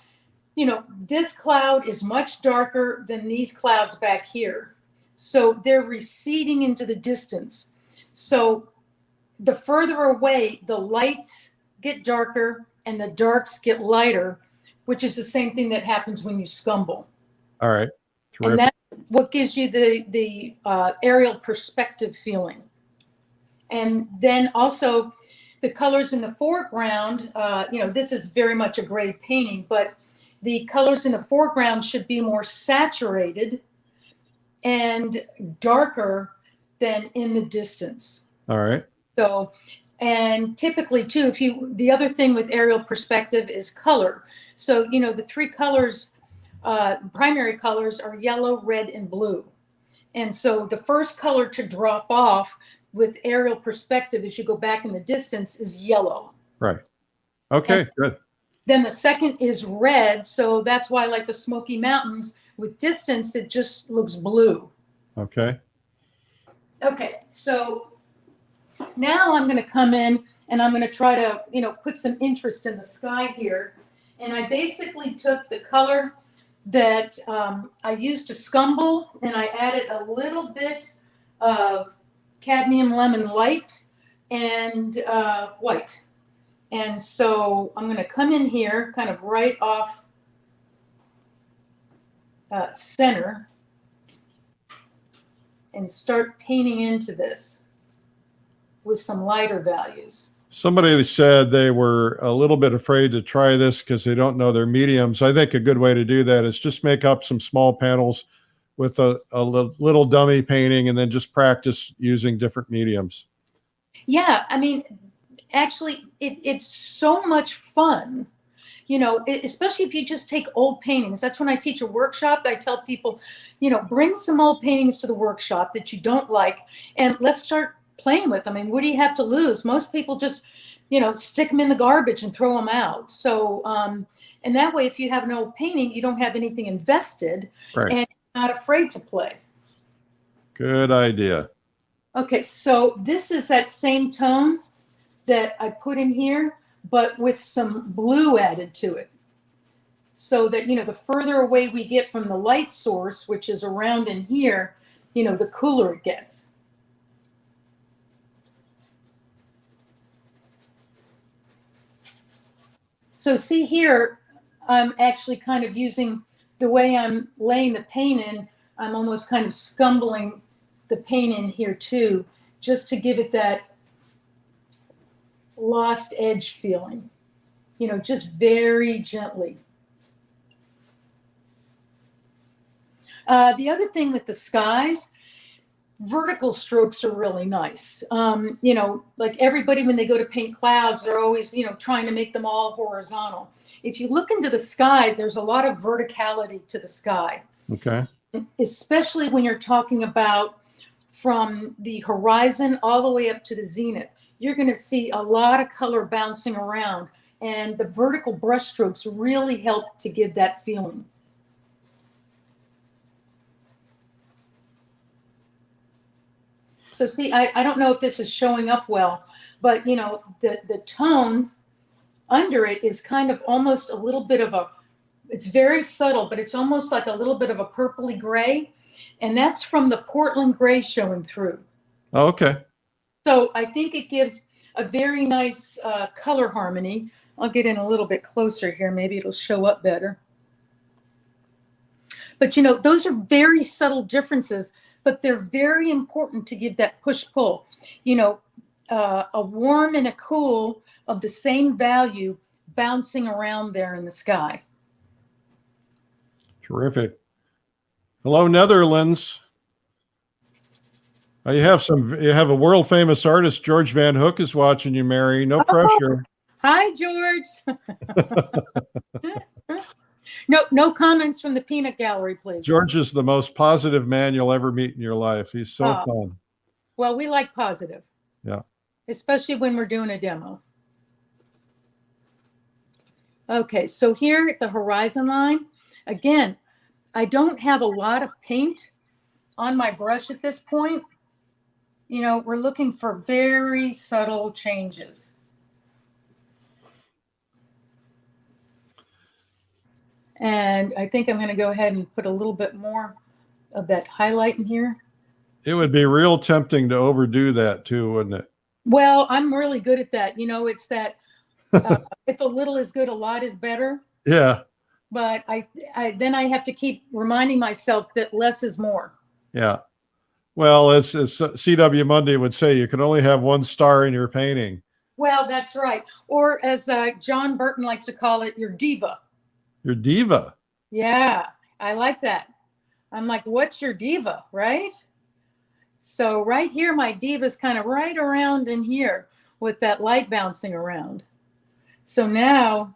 [SPEAKER 2] you know, this cloud is much darker than these clouds back here. So they're receding into the distance. So the further away, the lights get darker and the darks get lighter, which is the same thing that happens when you scumble.
[SPEAKER 1] All right. Terrific.
[SPEAKER 2] And that's what gives you the aerial perspective feeling. And then also the colors in the foreground, you know, this is very much a gray painting, but the colors in the foreground should be more saturated and darker than in the distance.
[SPEAKER 1] All right.
[SPEAKER 2] So, and typically too, the other thing with aerial perspective is color. So, you know, the 3 colors, primary colors are yellow, red, and blue. And so the first color to drop off with aerial perspective as you go back in the distance is yellow.
[SPEAKER 1] Right. Okay,
[SPEAKER 2] and
[SPEAKER 1] good.
[SPEAKER 2] Then the second is red. So that's why, like the Smoky Mountains, with distance, it just looks blue.
[SPEAKER 1] Okay.
[SPEAKER 2] Okay, so now I'm going to come in and I'm going to try to, put some interest in the sky here. And I basically took the color that I used to scumble and I added a little bit of cadmium lemon light and white. And so I'm going to come in here kind of right off center and start painting into this with some lighter values.
[SPEAKER 1] Somebody said they were a little bit afraid to try this because they don't know their mediums. I think a good way to do that is just make up some small panels with a little dummy painting and then just practice using different mediums.
[SPEAKER 2] Yeah, I mean, actually, it's so much fun, especially if you just take old paintings. That's when I teach a workshop. I tell people, bring some old paintings to the workshop that you don't like, and let's start playing with them. I mean, what do you have to lose? Most people just, stick them in the garbage and throw them out. So, and that way, if you have an old painting, you don't have anything invested,
[SPEAKER 1] right,
[SPEAKER 2] and you're not afraid to play.
[SPEAKER 1] Good idea.
[SPEAKER 2] Okay, so this is that same tone that I put in here, but with some blue added to it. So that, the further away we get from the light source, which is around in here, the cooler it gets. So see here, I'm actually kind of using the way I'm laying the paint in, I'm almost kind of scumbling the paint in here too, just to give it that lost edge feeling, just very gently. The other thing with the skies, vertical strokes are really nice. Like everybody, when they go to paint clouds, they're always, trying to make them all horizontal. If you look into the sky, there's a lot of verticality to the sky.
[SPEAKER 1] Okay.
[SPEAKER 2] Especially when you're talking about from the horizon all the way up to the zenith. You're going to see a lot of color bouncing around, and the vertical brush strokes really help to give that feeling. So see, I don't know if this is showing up well, but the tone under it is kind of almost a little bit of it's very subtle, but it's almost like a little bit of a purpley gray, and that's from the Portland gray showing through.
[SPEAKER 1] Oh, okay.
[SPEAKER 2] So I think it gives a very nice color harmony. I'll get in a little bit closer here. Maybe it'll show up better. But, those are very subtle differences, but they're very important to give that push-pull. A warm and a cool of the same value bouncing around there in the sky.
[SPEAKER 1] Terrific. Hello, Netherlands. You have a world famous artist, George Van Hook, is watching you, Mary. No pressure.
[SPEAKER 2] Hi, George. No comments from the peanut gallery, please.
[SPEAKER 1] George is the most positive man you'll ever meet in your life. He's so fun.
[SPEAKER 2] Well, we like positive.
[SPEAKER 1] Yeah.
[SPEAKER 2] Especially when we're doing a demo. Okay, so here at the horizon line, again, I don't have a lot of paint on my brush at this point. We're looking for very subtle changes. And I think I'm going to go ahead and put a little bit more of that highlight in here.
[SPEAKER 1] It would be real tempting to overdo that too, wouldn't it?
[SPEAKER 2] Well, I'm really good at that. It's that if a little is good, a lot is better.
[SPEAKER 1] Yeah.
[SPEAKER 2] But then I have to keep reminding myself that less is more.
[SPEAKER 1] Yeah. Well, as C.W. Mundy would say, you can only have one star in your painting.
[SPEAKER 2] Well, that's right. Or as John Burton likes to call it, your diva.
[SPEAKER 1] Your diva.
[SPEAKER 2] Yeah, I like that. I'm like, what's your diva, right? So right here, my diva is kind of right around in here with that light bouncing around. So now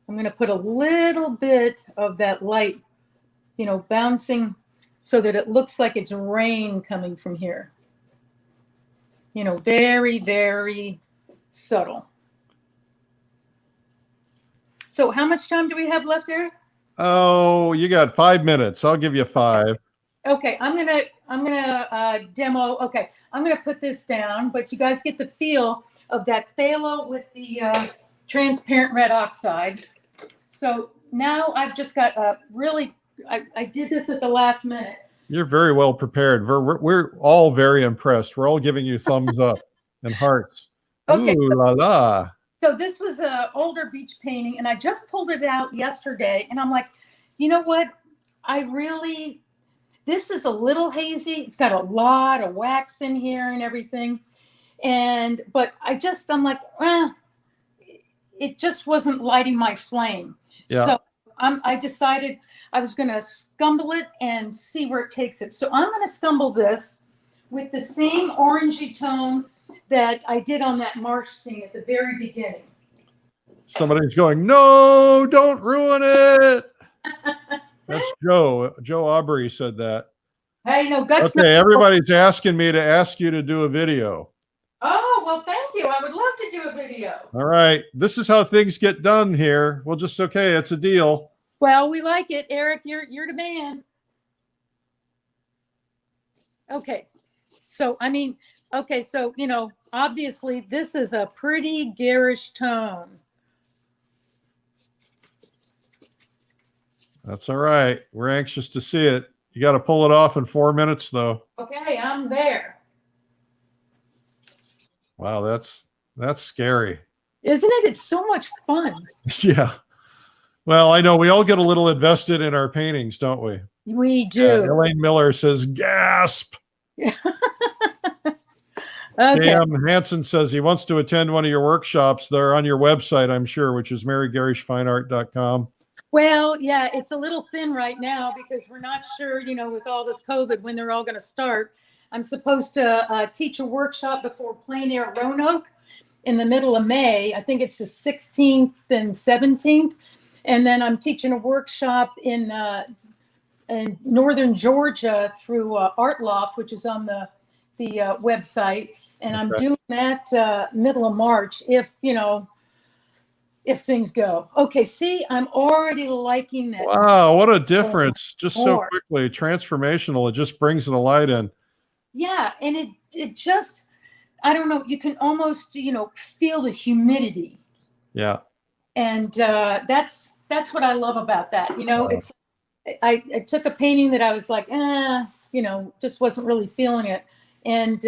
[SPEAKER 2] I'm going to put a little bit of that light, bouncing so that it looks like it's rain coming from here. Very, very subtle. So how much time do we have left, Eric?
[SPEAKER 1] Oh, you got 5 minutes. I'll give you 5.
[SPEAKER 2] Okay, I'm gonna demo. Okay, I'm gonna put this down, but you guys get the feel of that phthalo with the transparent red oxide. So now I've just got a really. I did this at the last minute.
[SPEAKER 1] You're very well prepared. We're all very impressed. We're all giving you thumbs up and hearts.
[SPEAKER 2] Okay,
[SPEAKER 1] Ooh la la.
[SPEAKER 2] so this was an older beach painting, and I just pulled it out yesterday, and I'm like, you know what? This is a little hazy. It's got a lot of wax in here and everything. But I'm like, it just wasn't lighting my flame.
[SPEAKER 1] Yeah.
[SPEAKER 2] So I decided I was going to scumble it and see where it takes it. So I'm going to scumble this with the same orangey tone that I did on that marsh scene at the very beginning.
[SPEAKER 1] Somebody's going, no, don't ruin it. That's Joe. Joe Aubrey said that.
[SPEAKER 2] Hey, guts.
[SPEAKER 1] Okay, everybody's asking me to ask you to do a video.
[SPEAKER 2] Oh, well, thank you. I would love to do a video.
[SPEAKER 1] All right. This is how things get done here. We'll just, okay, it's a deal.
[SPEAKER 2] Well, we like it. Eric, you're the man. Okay. So, obviously this is a pretty garish tone.
[SPEAKER 1] That's all right. We're anxious to see it. You got to pull it off in 4 minutes, though.
[SPEAKER 2] Okay, I'm there.
[SPEAKER 1] Wow, that's scary.
[SPEAKER 2] Isn't it? It's so much fun.
[SPEAKER 1] Yeah. Well, I know we all get a little invested in our paintings, don't we?
[SPEAKER 2] We do.
[SPEAKER 1] Elaine Miller says, gasp.
[SPEAKER 2] Okay.
[SPEAKER 1] Cam Hansen says he wants to attend one of your workshops. They're on your website, I'm sure, which is marygarrishfineart.com.
[SPEAKER 2] Well, yeah, it's a little thin right now because we're not sure, with all this COVID, when they're all going to start. I'm supposed to teach a workshop before Plein Air Roanoke in the middle of May. I think it's the 16th and 17th. And then I'm teaching a workshop in northern Georgia through Art Loft, which is on the website. And I'm doing that middle of March if things go. Okay, see, I'm already liking that.
[SPEAKER 1] Wow, what a difference. Just so quickly, transformational. It just brings the light in.
[SPEAKER 2] Yeah, and it just, I don't know, you can almost, feel the humidity.
[SPEAKER 1] Yeah.
[SPEAKER 2] And that's what I love about that. It's I took a painting that I was like, just wasn't really feeling it. And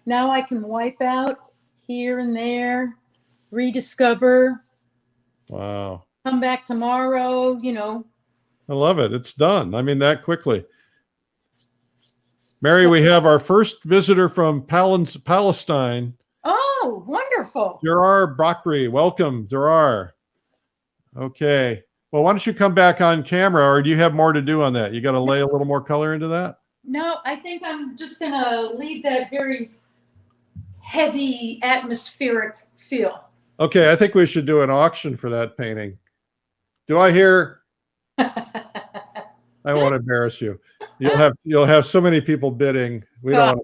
[SPEAKER 2] now I can wipe out here and there, rediscover.
[SPEAKER 1] Wow.
[SPEAKER 2] Come back tomorrow,
[SPEAKER 1] I love it. It's done. I mean, that quickly. Mary, we have our first visitor from Palestine.
[SPEAKER 2] Oh, wonderful.
[SPEAKER 1] Durar Bakri. Welcome, Durar. Okay. Well, why don't you come back on camera, or do you have more to do on that? You got to lay a little more color into that?
[SPEAKER 2] No, I think I'm just going to leave that very heavy atmospheric feel.
[SPEAKER 1] Okay, I think we should do an auction for that painting. Do I hear? I won't embarrass you. You'll have so many people bidding. We don't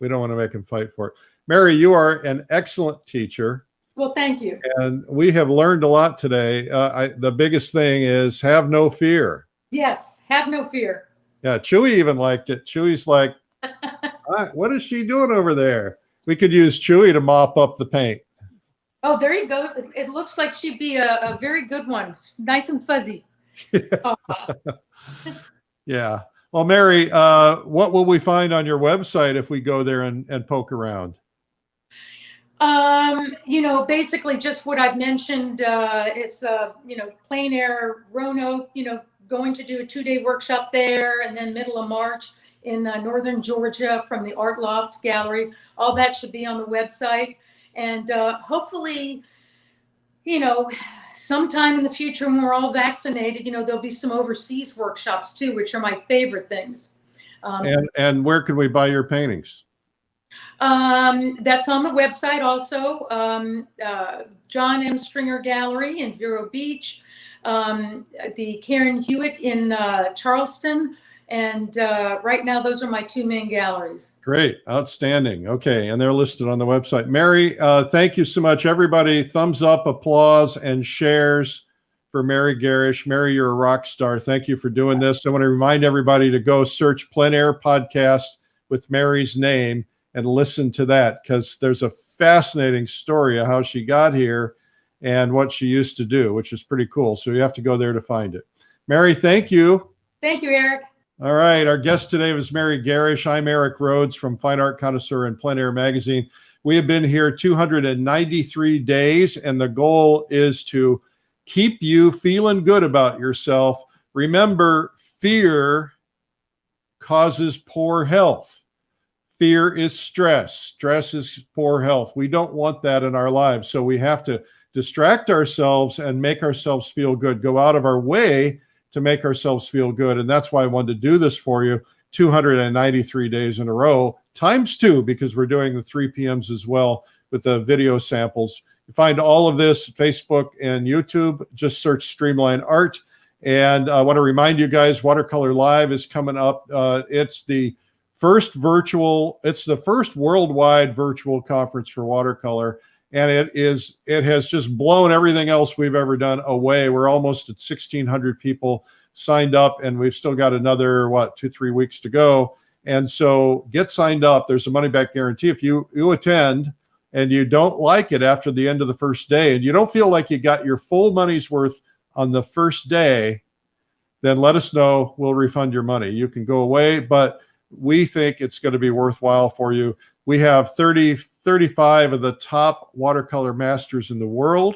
[SPEAKER 1] want to make them fight for it. Mary, you are an excellent teacher.
[SPEAKER 2] Well, thank you.
[SPEAKER 1] And we have learned a lot today. The biggest thing is have no fear.
[SPEAKER 2] Yes, have no fear.
[SPEAKER 1] Yeah, Chewy even liked it. Chewy's like, what is she doing over there? We could use Chewy to mop up the paint.
[SPEAKER 2] Oh, there you go. It looks like she'd be a very good one. Nice and fuzzy.
[SPEAKER 1] Yeah. Well, Mary, what will we find on your website if we go there and poke around?
[SPEAKER 2] Basically just what I've mentioned. It's Plein Air Roanoke, going to do a 2-day workshop there, and then middle of March in northern Georgia from the Art Loft Gallery. All that should be on the website. And hopefully, sometime in the future when we're all vaccinated, there'll be some overseas workshops too, which are my favorite things.
[SPEAKER 1] And where can we buy your paintings?
[SPEAKER 2] That's on the website also. John M. Stringer Gallery in Vero Beach, the Karen Hewitt in Charleston. And right now, those are my 2 main galleries. Great.
[SPEAKER 1] Outstanding. Okay. And they're listed on the website. Mary, thank you so much, everybody. Thumbs up, applause, and shares for Mary Garrish. Mary, you're a rock star. Thank you for doing this. I want to remind everybody to go search Plein Air Podcast with Mary's name and listen to that, because there's a fascinating story of how she got here and what she used to do, which is pretty cool. So you have to go there to find it. Mary, thank you.
[SPEAKER 2] Thank you, Eric.
[SPEAKER 1] All right. Our guest today was Mary Garrish. I'm Eric Rhoads from Fine Art Connoisseur and Plein Air Magazine. We have been here 293 days, and the goal is to keep you feeling good about yourself. Remember, fear causes poor health. Fear is stress. Stress is poor health. We don't want that in our lives. So we have to distract ourselves and make ourselves feel good, go out of our way to make ourselves feel good. And that's why I wanted to do this for you 293 days in a row, times 2, because we're doing the 3 p.m.s as well with the video samples. You find all of this Facebook and YouTube. Just search Streamline Art. And I want to remind you guys, Watercolor Live is coming up. It's the first worldwide virtual conference for watercolor. And it has just blown everything else we've ever done away. We're almost at 1,600 people signed up, and we've still got another, 2-3 weeks to go. And so get signed up. There's a money-back guarantee. If you attend and you don't like it after the end of the first day, and you don't feel like you got your full money's worth on the first day, then let us know. We'll refund your money. You can go away, but we think it's going to be worthwhile for you. We have 35 of the top watercolor masters in the world,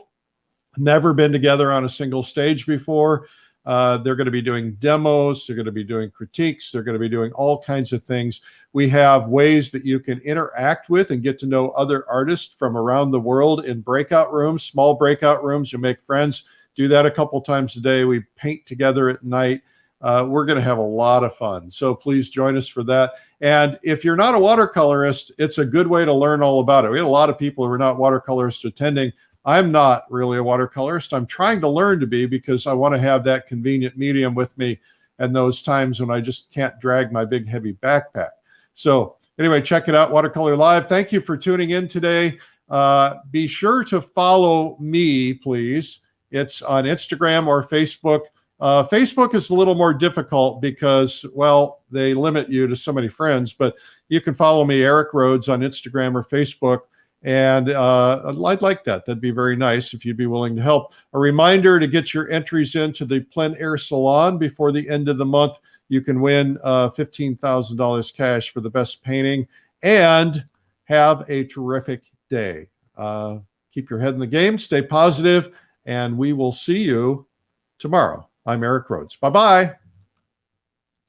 [SPEAKER 1] never been together on a single stage before. They're going to be doing demos. They're going to be doing critiques. They're going to be doing all kinds of things. We have ways that you can interact with and get to know other artists from around the world in breakout rooms, small breakout rooms. You make friends. Do that a couple times a day. We paint together at night. We're going to have a lot of fun. So please join us for that. And if you're not a watercolorist, it's a good way to learn all about it. We had a lot of people who are not watercolorists attending. I'm not really a watercolorist. I'm trying to learn to be, because I want to have that convenient medium with me and those times when I just can't drag my big heavy backpack. So anyway, check it out, Watercolor Live. Thank you for tuning in today. Be sure to follow me, please. It's on Instagram or Facebook. Facebook is a little more difficult because, well, they limit you to so many friends, but you can follow me, Eric Rhoads, on Instagram or Facebook. And I'd like that. That'd be very nice if you'd be willing to help. A reminder to get your entries into the Plein Air Salon before the end of the month. You can win $15,000 cash for the best painting, and have a terrific day. Keep your head in the game, stay positive, and we will see you tomorrow. I'm Eric Rhoads. Bye-bye.